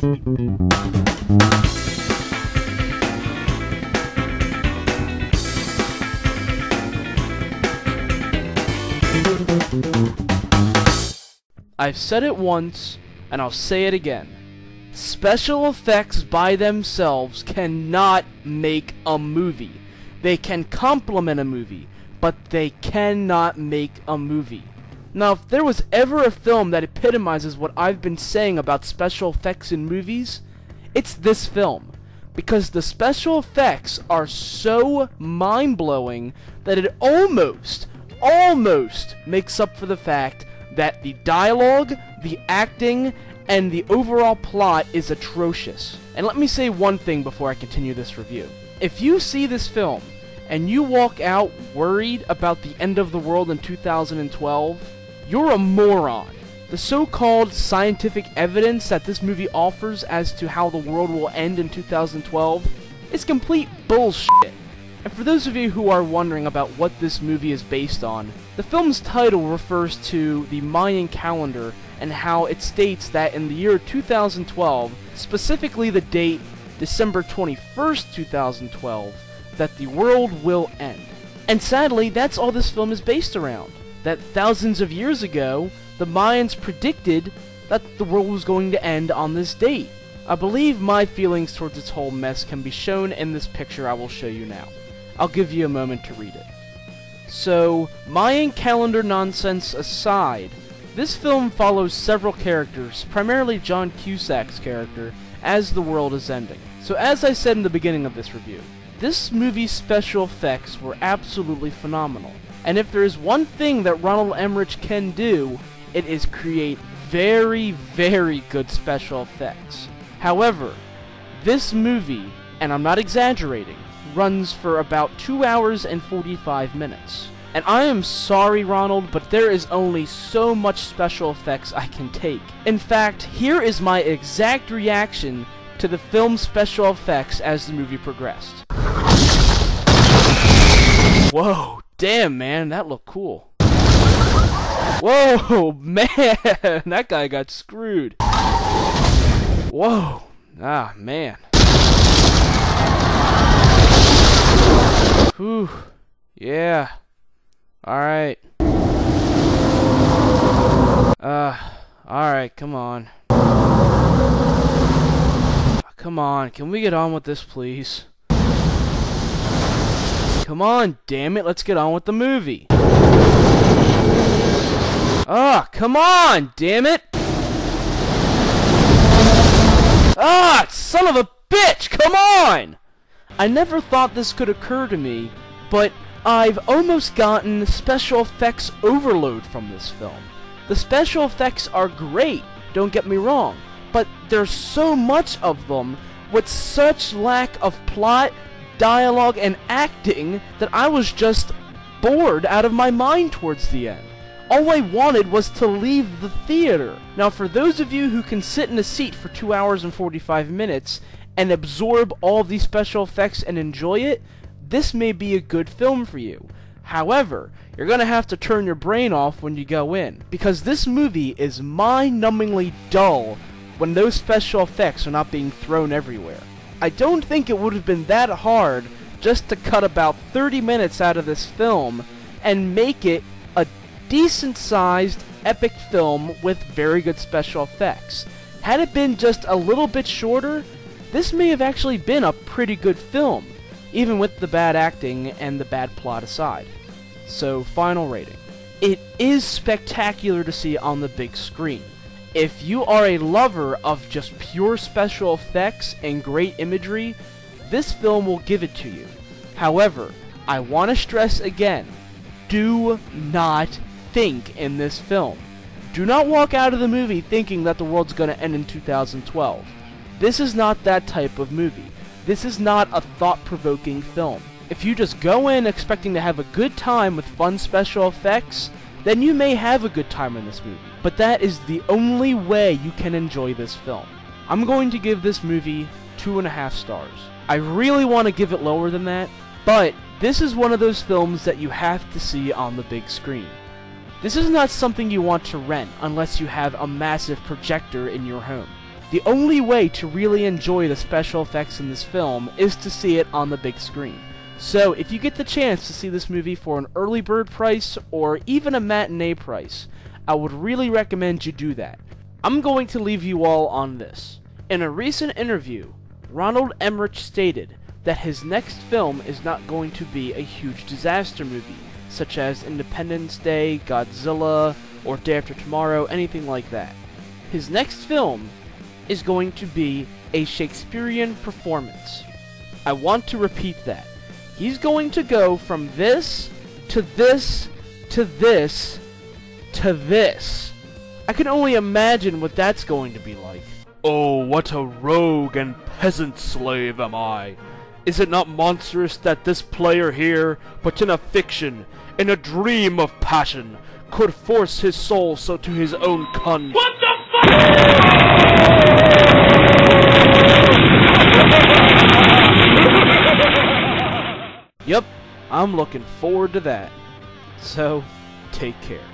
I've said it once, and I'll say it again. Special effects by themselves cannot make a movie. They can complement a movie, but they cannot make a movie. Now, if there was ever a film that epitomizes what I've been saying about special effects in movies, it's this film. Because the special effects are so mind-blowing that it almost makes up for the fact that the dialogue, the acting, and the overall plot is atrocious. And let me say one thing before I continue this review. If you see this film, and you walk out worried about the end of the world in 2012, you're a moron. The so-called scientific evidence that this movie offers as to how the world will end in 2012 is complete bullshit. And for those of you who are wondering about what this movie is based on, the film's title refers to the Mayan calendar and how it states that in the year 2012, specifically the date December 21st, 2012, that the world will end. And sadly, that's all this film is based around. That thousands of years ago, the Mayans predicted that the world was going to end on this date. I believe my feelings towards this whole mess can be shown in this picture I will show you now. I'll give you a moment to read it. So, Mayan calendar nonsense aside, this film follows several characters, primarily John Cusack's character, as the world is ending. So as I said in the beginning of this review, this movie's special effects were absolutely phenomenal. And if there is one thing that Roland Emmerich can do, it is create very, very good special effects. However, this movie, and I'm not exaggerating, runs for about 2 hours and 45 minutes. And I am sorry, Ronald, but there is only so much special effects I can take. In fact, here is my exact reaction to the film's special effects as the movie progressed. Whoa, damn man, that looked cool. Whoa, man, that guy got screwed. Whoa, ah, man. Whew, yeah. Alright. Alright, come on. Come on, can we get on with this, please? Come on, damn it, let's get on with the movie. Ah, come on, damn it! Ah, son of a bitch, come on! I never thought this could occur to me, but I've almost gotten special effects overload from this film. The special effects are great, don't get me wrong, but there's so much of them with such lack of plot, dialogue, and acting that I was just bored out of my mind towards the end. All I wanted was to leave the theater. Now, for those of you who can sit in a seat for 2 hours and 45 minutes and absorb all these special effects and enjoy it, this may be a good film for you. However, you're gonna have to turn your brain off when you go in, because this movie is mind-numbingly dull when those special effects are not being thrown everywhere. I don't think it would have been that hard just to cut about 30 minutes out of this film and make it a decent-sized, epic film with very good special effects. Had it been just a little bit shorter, this may have actually been a pretty good film, even with the bad acting and the bad plot aside. So, final rating. It is spectacular to see on the big screen. If you are a lover of just pure special effects and great imagery, this film will give it to you. However, I want to stress again, do not think in this film. Do not walk out of the movie thinking that the world's going to end in 2012. This is not that type of movie. This is not a thought-provoking film. If you just go in expecting to have a good time with fun special effects, then you may have a good time in this movie. But that is the only way you can enjoy this film. I'm going to give this movie 2.5 stars. I really want to give it lower than that, but this is one of those films that you have to see on the big screen. This is not something you want to rent unless you have a massive projector in your home. The only way to really enjoy the special effects in this film is to see it on the big screen. So, if you get the chance to see this movie for an early bird price, or even a matinee price, I would really recommend you do that. I'm going to leave you all on this. In a recent interview, Ronald Emmerich stated that his next film is not going to be a huge disaster movie, such as Independence Day, Godzilla, or Day After Tomorrow, anything like that. His next film is going to be a Shakespearean performance. I want to repeat that. He's going to go from this, to this, to this, to this. I can only imagine what that's going to be like. Oh, what a rogue and peasant slave am I! Is it not monstrous that this player here, but in a fiction, in a dream of passion, could force his soul so to his own con— What the Yep, I'm looking forward to that. So, take care.